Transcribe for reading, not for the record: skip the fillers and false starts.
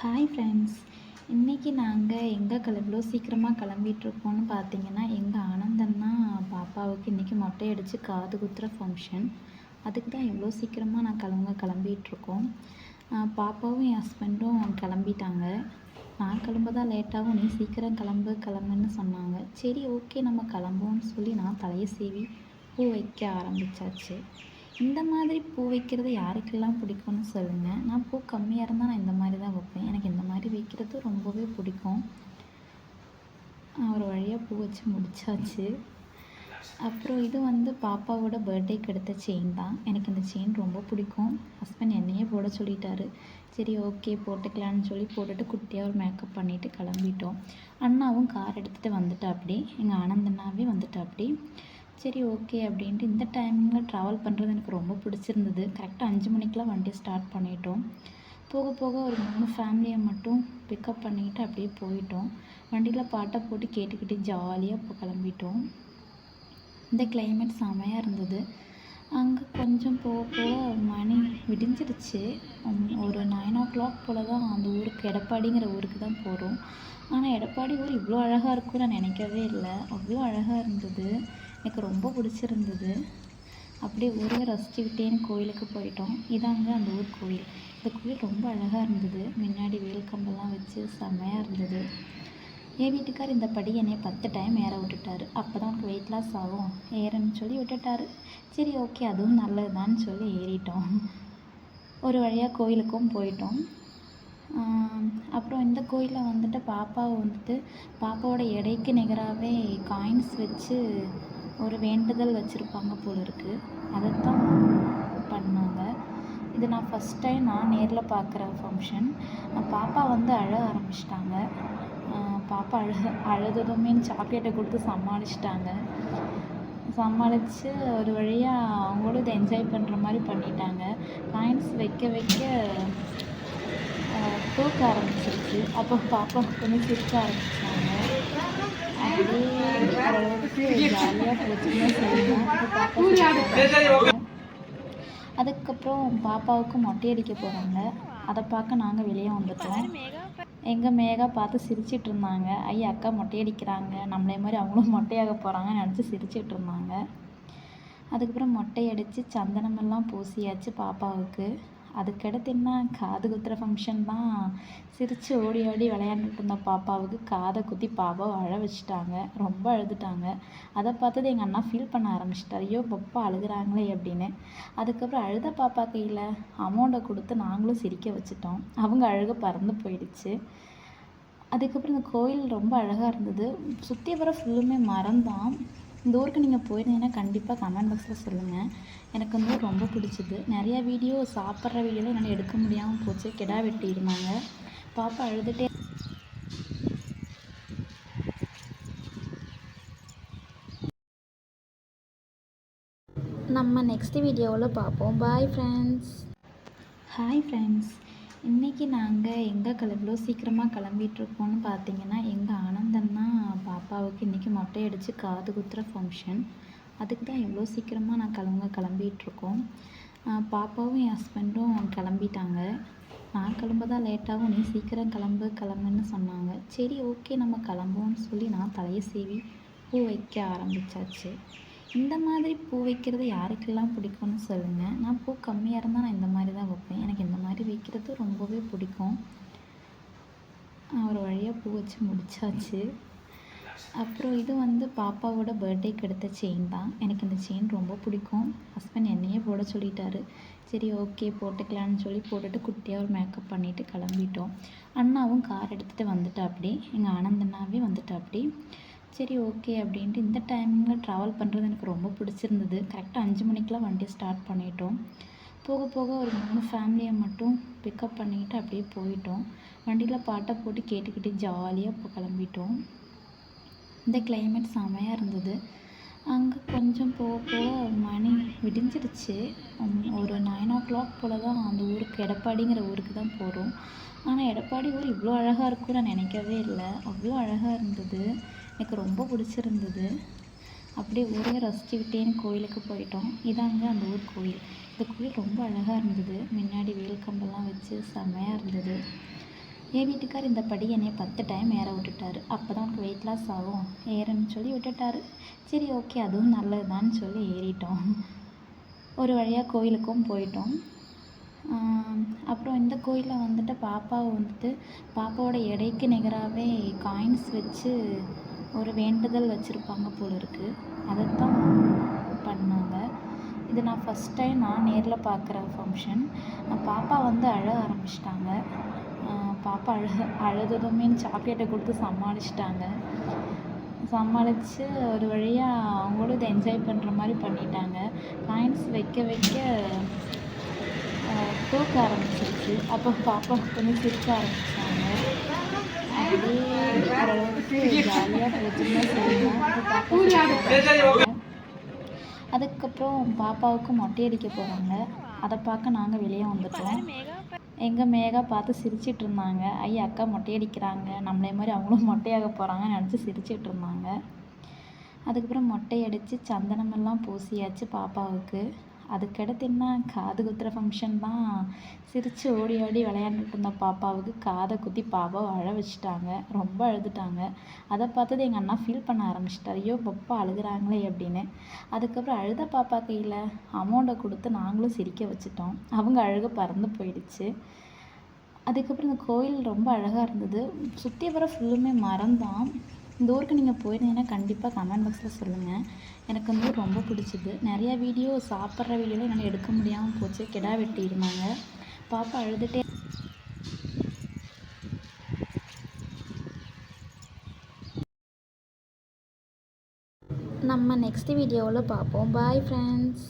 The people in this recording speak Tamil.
ஹாய் ஃப்ரெண்ட்ஸ், இன்றைக்கி நாங்கள் எங்கே இவ்வளோ சீக்கிரமாக கிளம்பிகிட்ருக்கோன்னு பார்த்தீங்கன்னா, எங்கள் ஆனந்தன்னா பாப்பாவுக்கு இன்றைக்கி மொட்டை அடித்து காது குத்துற ஃபங்க்ஷன். அதுக்கு தான் இவ்வளோ சீக்கிரமாக கிளம்பிகிட்ருக்கோம். பாப்பாவும் என் ஹஸ்பண்டும் கிளம்பிட்டாங்க. நான் கிளம்ப தான் லேட்டாகும், நீ சீக்கிரம் கிளம்புன்னு சொன்னாங்க. சரி ஓகே நம்ம கிளம்புவோன்னு சொல்லி நான் தலையை சீவி பூ வைக்க ஆரம்பித்தாச்சு. இந்த மாதிரி பூ வைக்கிறது யாருக்கெல்லாம் பிடிக்கும்னு சொல்லுங்கள். நான் பூ கம்மியாக இருந்தால் நான் இந்த மாதிரி தான் வைப்பேன். எனக்கு இந்த மாதிரி வைக்கிறது ரொம்பவே பிடிக்கும். ஒரு வழியாக பூ வச்சு முடித்தாச்சு. அப்புறம் இது பாப்பாவோட பர்த்டேக்கு எடுத்த செயின் தான். எனக்கு இந்த செயின் ரொம்ப பிடிக்கும். ஹஸ்பண்ட் என்னையே போட சொல்லிட்டாரு. சரி ஓகே போட்டுக்கலான்னு சொல்லி போட்டுட்டு குட்டியாக ஒரு மேக்கப் பண்ணிவிட்டு கிளம்பிட்டோம். அண்ணாவும் கார் எடுத்துகிட்டு வந்துட்டாப்படி, எங்கள் ஆனந்தண்ணாவே வந்துட்டாப்படி. சரி ஓகே அப்படின்ட்டு இந்த டைமிங்கில் ட்ராவல் பண்ணுறது எனக்கு ரொம்ப பிடிச்சிருந்தது. கரெக்டாக 5 மணிக்கெலாம் வண்டியை ஸ்டார்ட் பண்ணிட்டோம். போக போக ஒரு 3 ஃபேமிலியை மட்டும் பிக்கப் பண்ணிக்கிட்டு அப்படியே போயிட்டோம். வண்டியில் பாட்டை போட்டு கேட்டுக்கிட்டு ஜாலியாக இப்போ கிளம்பிட்டோம். இந்த கிளைமேட் செமையாக இருந்தது. அங்கே கொஞ்சம் போக போக மணி விடிஞ்சிருச்சு. ஒரு 9 o'clock போல் தான் அந்த ஊருக்கு, எடப்பாடிங்கிற ஊருக்கு தான் போகிறோம். ஆனால் எடப்பாடி ஊர் இவ்வளோ அழகாக இருக்கும்னு நான் நினைக்கவே இல்லை. அவ்வளோ அழகாக இருந்தது, எனக்கு ரொம்ப பிடிச்சிருந்தது. அப்படியே ஊரே ரசிச்சுக்கிட்டேன்னு கோயிலுக்கு போயிட்டோம். இதாங்க அந்த ஊர் கோயில். இந்த கோயில் ரொம்ப அழகாக இருந்தது. முன்னாடி வேல்கம்பெல்லாம் வச்சு செம்மையாக இருந்தது. என் வீட்டுக்கார் இந்த படி என்னை 10 டைம் ஏற விட்டுட்டாரு. அப்போ தான் உனக்கு வெயிட் லாஸ் ஆகும் ஏறன்னு சொல்லி விட்டுட்டாரு. சரி ஓகே அதுவும் நல்லதுதான்னு சொல்லி ஏறிட்டோம். ஒரு வழியாக கோயிலுக்கும் போயிட்டோம். அப்புறம் இந்த கோயிலில் பாப்பாவோட எடைக்கு நிகராகவே காயின்ஸ் வச்சு ஒரு வேண்டுதல் வச்சுருப்பாங்க போல இருக்குது. அதைத்தான் பண்ணாங்க. இது நான் ஃபஸ்ட் டைம் நேரில் பார்க்குற ஃபங்க்ஷன். பாப்பா அழ ஆரம்பிச்சிட்டாங்க. பாப்பா அழுததுமே சாக்லேட்டை கொடுத்து சமாளித்து ஒரு வழியாக அவங்களும் இதை என்ஜாய் பண்ணுற மாதிரி பண்ணிட்டாங்க. காயின்ஸ் வைக்க வைக்க தூக்க ஆரம்பிச்சிருச்சு. அப்போ பாப்பா கொஞ்சம் சிரிக்க ஆரம்பித்தாங்க. அப்படியே ஓரளவுக்கு ஜாலியாக போச்சுன்னு சொல்லலாம். அதுக்கப்புறம் பாப்பாவுக்கு மொட்டை அடிக்க போகிறாங்க. அதை பார்க்க நாங்கள் வெளியே வந்துட்டோம். எங்கள் மேகா பார்த்து சிரிச்சிட்டு இருந்தாங்க. ஐயா அக்கா மொட்டை அடிக்கிறாங்க, நம்மளே மாதிரி அவங்களும் மொட்டையாக போகிறாங்கன்னு நினச்சி சிரிச்சிட்டு இருந்தாங்க. அதுக்கப்புறம் மொட்டை அடித்து சந்தனமெல்லாம் பூசியாச்சு பாப்பாவுக்கு. அதுக்கடுத்து என்ன, காது குத்துற ஃபங்க்ஷன் தான். சிரித்து ஓடி ஓடி விளையாண்டுட்டு இருந்த பாப்பாவுக்கு காதை குத்தி பாப்பாவை அழ வச்சுட்டாங்க. ரொம்ப அழுதுட்டாங்க. அதை பார்த்தது எங்கள் அண்ணா ஃபீல் பண்ண ஆரம்பிச்சிட்டார். ஐயோ பாப்பா அழுகிறாங்களே அப்படின்னு. அதுக்கப்புறம் அழுத பாப்பா கையில் அமௌண்ட்டை கொடுத்து நாங்களும் சிரிக்க வச்சுட்டோம். அவங்க அழுக பறந்து போயிடுச்சு. அதுக்கப்புறம் இந்த கோயில் ரொம்ப அழகாக இருந்தது. சுற்றி வர ஃபுல்லுமே மரம் தான். இந்த ஊருக்கு நீங்கள் போயிருந்தீங்கன்னா கண்டிப்பாக கமெண்ட் பாக்ஸில் சொல்லுங்கள். எனக்கு இந்த ஊர் ரொம்ப பிடிச்சிது. நிறையா வீடியோ சாப்பிட்ற வீடியோலாம் என்னால் எடுக்க முடியாமல் போச்சு. கிடா வெட்டி இருந்தாங்க. பாப்பா அழுதுகிட்டே. நம்ம நெக்ஸ்ட் வீடியோவில் பார்ப்போம். Bye friends. ஹாய் ஃப்ரெண்ட்ஸ், இன்றைக்கி நாங்கள் எங்கே இவ்வளோ சீக்கிரமாக கிளம்பிகிட்ருக்கோன்னு பார்த்தீங்கன்னா, எங்கள் ஆனந்தன்னா பாப்பாவுக்கு இன்றைக்கி மொட்டை அடித்து காது குத்துற ஃபங்க்ஷன். அதுக்கு தான் இவ்வளோ சீக்கிரமாக கிளம்பிகிட்ருக்கோம். பாப்பாவும் என் ஹஸ்பண்டும் கிளம்பிட்டாங்க. நான் கிளம்ப தான் லேட்டாகும், நீ சீக்கிரம் கிளம்புன்னு சொன்னாங்க. சரி ஓகே நம்ம கிளம்புவோன்னு சொல்லி நான் தலையை சீவி பூ வைக்க ஆரம்பித்தாச்சு. இந்த மாதிரி பூ வைக்கிறது யாருக்கெல்லாம் பிடிக்கும்னு சொல்லுங்கள். நான் பூ கம்மியாக இருந்தால் நான் இந்த மாதிரி தான் வைப்பேன். எனக்கு இந்த மாதிரி வைக்கிறது ரொம்பவே பிடிக்கும். ஒரு வழியாக பூ வச்சு முடித்தாச்சு. அப்புறம் இது பாப்பாவோட பர்த்டேக்கு எடுத்த செயின் தான். எனக்கு இந்த செயின் ரொம்ப பிடிக்கும். ஹஸ்பண்ட் என்னையே போட சொல்லிட்டாரு. சரி ஓகே போட்டுக்கலான்னு சொல்லி போட்டுட்டு குட்டியாக ஒரு மேக்கப் பண்ணிவிட்டு கிளம்பிட்டோம். அண்ணாவும் கார் எடுத்துகிட்டு வந்துட்டாப்படி, எங்கள் ஆனந்தண்ணாவே வந்துட்டாப்படி. சரி ஓகே அப்படின்ட்டு இந்த டைமிங்கில் ட்ராவல் பண்ணுறது எனக்கு ரொம்ப பிடிச்சிருந்தது. கரெக்டாக 5 மணிக்கெலாம் வண்டியை ஸ்டார்ட் பண்ணிட்டோம். போக போக ஒரு 3 ஃபேமிலியை மட்டும் பிக்கப் பண்ணிக்கிட்டு அப்படியே போயிட்டோம். வண்டியில் பாட்டை போட்டு கேட்டுக்கிட்டு ஜாலியாக இப்போ கிளம்பிட்டோம். இந்த கிளைமேட் செமையாக இருந்தது. அங்கே கொஞ்சம் போக போக மணி விடிஞ்சிருச்சு. ஒரு 9 o'clock போல் தான் அந்த ஊருக்கு, எடப்பாடிங்கிற ஊருக்கு தான் போகிறோம். ஆனால் எடப்பாடி ஊர் இவ்வளோ அழகாக இருக்கும்னு நான் நினைக்கவே இல்லை. அவ்வளோ அழகாக இருந்தது, எனக்கு ரொம்ப பிடிச்சிருந்தது. அப்படியே ஊரே ரசிச்சுக்கிட்டேன்னு கோயிலுக்கு போயிட்டோம். இதாங்க அந்த ஊர் கோயில். இந்த கோயில் ரொம்ப அழகாக இருந்தது. முன்னாடி வேல்கம்பெல்லாம் வச்சு செம்மையாக இருந்தது. என் வீட்டுக்கார் இந்த படி என்னை 10 டைம் ஏற விட்டுட்டாரு. அப்போ தான் உனக்கு வெயிட் லாஸ் ஆகும் ஏறுன்னு சொல்லி விட்டுட்டாரு. சரி ஓகே அதுவும் நல்லதுதான்னு சொல்லி ஏறிட்டோம். ஒரு வழியாக கோயிலுக்கும் போயிட்டோம். அப்புறம் இந்த கோயிலில் வந்துட்டு பாப்பாவை வந்துட்டு பாப்பாவோட எடைக்கு நிகராகவே காயின்ஸ் வச்சு ஒரு வேண்டுதல் வச்சுருப்பாங்க போல இருக்குது. அதைத்தான் பண்ணாங்க. இது நான் ஃபஸ்ட் டைம் நான் நேரில் பார்க்குற ஃபங்க்ஷன். பாப்பா வந்து அழ ஆரம்பிச்சிட்டாங்க. பாப்பா அழுததுமே சாக்லேட்டை கொடுத்து சமாளிச்சிட்டாங்க. சமாளித்து ஒரு வழியாக அவங்களும் இதை என்ஜாய் பண்ணுற மாதிரி பண்ணிட்டாங்க. காயின்ஸ் வைக்க வைக்க தூக்க ஆரம்பிச்சிருச்சு. அப்போ பாப்பா கொஞ்சம் சிரிக்க ஆரம்பித்தாங்க. அப்படியே ஓரளவுக்கு ஜாலியாக போச்சுன்னு சொல்லலாம். பாப்பா அதுக்கப்புறம் பாப்பாவுக்கு மொட்டை அடிக்க போகிறாங்க. அதை பார்க்க நாங்கள் வெளியே வந்துட்டோம். எங்கள் மேகா பார்த்து சிரிச்சிட்டு இருந்தாங்க. ஐயா அக்கா மொட்டை அடிக்கிறாங்க, நம்மளே மாதிரி அவங்களும் மொட்டையாக போகிறாங்கன்னு நினச்சி சிரிச்சிட்டு இருந்தாங்க. அதுக்கப்புறம் மொட்டை அடித்து சந்தனமெல்லாம் பூசியாச்சு பாப்பாவுக்கு. அதுக்கடுத்து என்ன காது குத்துற ஃபங்க்ஷன் தான். சிரித்து ஓடி ஆடி விளையாண்டுட்டு இருந்த பாப்பாவுக்கு காதை குத்தி பாப்பாவை அழ வச்சுட்டாங்க. ரொம்ப அழுதுட்டாங்க. அதை பார்த்தது எங்கள் அண்ணா ஃபீல் பண்ண ஆரம்பிச்சிட்டார். ஐயோ பப்பா அழுகுறாங்களே அப்படின்னு. அதுக்கப்புறம் அழுத பாப்பா கையில் அமௌண்ட்டை கொடுத்து நாங்களும் சிரிக்க வச்சுட்டோம். அவங்க அழுக பறந்து போயிடுச்சு. அதுக்கப்புறம் இந்த கோயில் ரொம்ப அழகாக இருந்தது. சுற்றி வர ஃபுல்லுமே மரம் தான். இந்த ஊருக்கு நீங்கள் போயிருந்தீங்கன்னா கண்டிப்பாக கமெண்ட் பாக்ஸில் சொல்லுங்கள். எனக்கு வந்து ரொம்ப பிடிச்சிது. நிறையா வீடியோ சாப்பிட்ற வீடியோலாம் என்னால் எடுக்க முடியாமல் போச்சு. கிடா வெட்டியிருந்தாங்க. பாப்பா அழுதுகிட்டே நம்ம நெக்ஸ்ட் வீடியோவில் பார்ப்போம். Bye friends.